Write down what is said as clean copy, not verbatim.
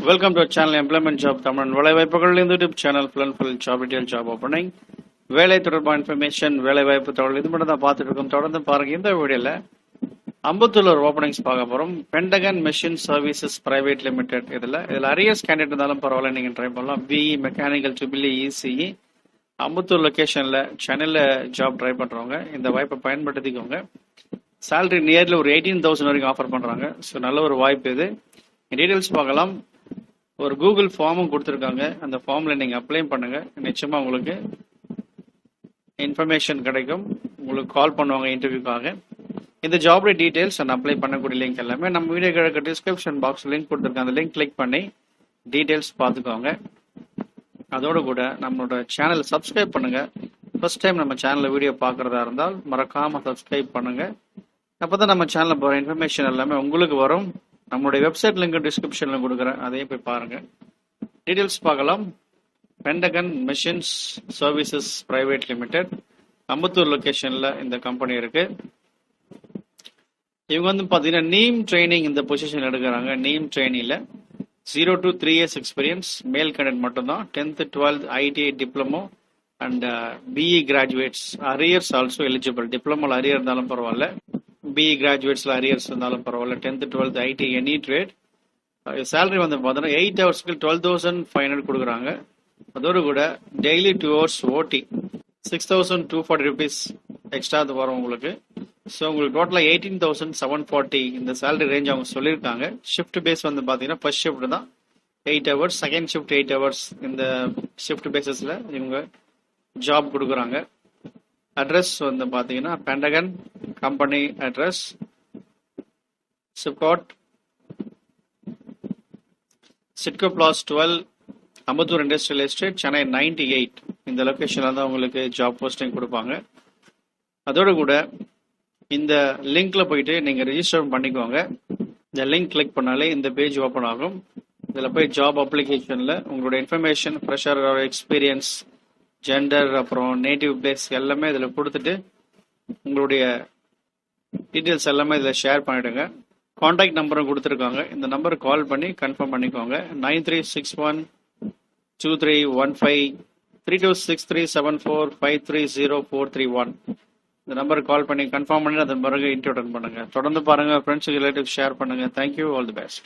Welcome to our channel Employment Job Tamil வேலைவாய்ப்புகள் YouTube channel full and full job detail job opening வேலை தொடர்பான information வேலைவாய்ப்பு தகவல் இது மட்டும் தான் பார்த்துட்டு இருக்கோம். தொடர்ந்து பாருங்க. இந்த வீடியோல அம்பத்தூர்ல ஒரு ஓப்பனிங்ஸ் பார்க்க போறோம். Pentagon machine services private limited. இதுல அரியர்ஸ் கேண்டிடேட் இருந்தாலும் பரவாயில்ல, நீங்க ட்ரை பண்ணலாம். BE mechanical triple ECE Ambattur லொகேஷன்ல சென்னையில ஜாப் ட்ரை பண்றவங்க இந்த வாய்ப்பை பயன்படுத்திக்கோங்க. சேலரி நியர்லி ஒரு 18,000 வரைக்கும் ஆஃபர் பண்றாங்க. ஸோ நல்ல ஒரு வாய்ப்பு இது. டீடைல்ஸ் பார்க்கலாம். ஒரு கூகுள் ஃபார்மும் கொடுத்துருக்காங்க. அந்த ஃபார்ம்ல நீங்க அப்ளை பண்ணுங்க. நிச்சயமா உங்களுக்கு இன்ஃபர்மேஷன் கிடைக்கும். உங்களுக்கு கால் பண்ணுவாங்க இன்டர்வியூக்காக. இந்த ஜாபோட டீடைல்ஸ் அண்ட் அப்ளை பண்ணக்கூடிய லிங்க் எல்லாமே நம்ம வீடியோ கிழக்கு டிஸ்கிரிப்ஷன் பாக்ஸ் லிங்க் கொடுத்துருக்கேன். அந்த லிங்க் கிளிக் பண்ணி டீடைல்ஸ் பார்த்துக்கோங்க. அதோடு கூட நம்மளோட சேனல் சப்ஸ்கிரைப் பண்ணுங்க. ஃபர்ஸ்ட் டைம் நம்ம சேனலில் வீடியோ பார்க்குறதா இருந்தால் மறக்காம சப்ஸ்கிரைப் பண்ணுங்க. அப்போதான் நம்ம சேனலில் போகிற இன்ஃபர்மேஷன் எல்லாமே உங்களுக்கு வரும். நம்மளுடைய வெப்சைட் லிங்க் டிஸ்கிரிப்ஷன்ல கொடுக்குறேன், அதையும் போய் பாருங்க. டீடைல்ஸ் பார்க்கலாம். Pentagon machines services private limited Ambattur லொகேஷன்ல இந்த கம்பெனி இருக்கு. இவங்க பாத்தீங்கன்னா நீம் ட்ரைனிங் இந்த பொசிஷன் எடுக்கிறாங்க. நீம் ட்ரைனிங்ல 0 to 3 years எக்ஸ்பீரியன்ஸ் மேல் கேண்டட் மட்டும்தான். 10th 12th ITI diploma and I B.E.Graduates arrears also eligible. டிப்ளமோல அரியர் இருந்தாலும் பரவாயில்ல, I B.E.Graduates அரியர்ஸ் இருந்தாலும் பரவாயில்ல. 10th 12th ITI any trade. Salary பார்த்தோன்னா 8 ஹவர்ஸ்க்கு 12,500 கொடுக்குறாங்க. அதோடு கூட daily 2 hours OT 6,240 rupees extra வரும் உங்களுக்கு. ஸோ உங்களுக்கு டோட்டலாக 18,740 இந்த சேலரி ரேஞ்ச் அவங்க சொல்லியிருக்காங்க. ஷிஃப்ட் பேஸ் பார்த்தீங்கன்னா ஃபர்ஸ்ட் ஷிஃப்ட் தான் 8 hours, செகண்ட் ஷிஃப்ட் 8 hours. இந்த ஷிஃப்ட் பேசிஸில் இவங்க ஜாப் கொடுக்குறாங்க. அட்ரஸ் பார்த்தீங்கன்னா Pentagon company address, SIPCOT SIDCO பிளாஸ் 12 அம்பத்தூர் இண்டஸ்ட்ரியல் எஸ்டேட் சென்னை 98. இந்த லொக்கேஷனில் தான் உங்களுக்கு ஜாப் போஸ்டிங் கொடுப்பாங்க. அதோடு கூட இந்த லிங்க்ல போயிட்டு நீங்க ரெஜிஸ்டர் பண்ணிக்கோங்க. இந்த லிங்க் கிளிக் பண்ணாலே இந்த பேஜ் ஓப்பன் ஆகும். இதில் போய் ஜாப் அப்ளிகேஷன்ல உங்களோட இன்ஃபர்மேஷன், ஃப்ரெஷர் எக்ஸ்பீரியன்ஸ், ஜெண்டர், அப்புறம் நேட்டிவ் பிளேஸ் எல்லாமே இதில் கொடுத்துட்டு உங்களுடைய டீட்டெயில்ஸ் எல்லாமே இதில் ஷேர் பண்ணிடுங்க. கான்டாக்ட் நம்பரும் கொடுத்துருக்காங்க. இந்த நம்பருக்கு கால் பண்ணி கன்ஃபார்ம் பண்ணிக்கோங்க. 93612315 326374530431. இந்த நம்பருக்கு கால் பண்ணி கன்ஃபார்ம் பண்ணி அதன் பிறகு இன்டர்வியூ அட்டெண்ட் பண்ணுங்க. தொடர்ந்து பாருங்க, ஃப்ரெண்ட்ஸ் ரிலேட்டிவ் ஷேர் பண்ணுங்க. Thank you, all the best.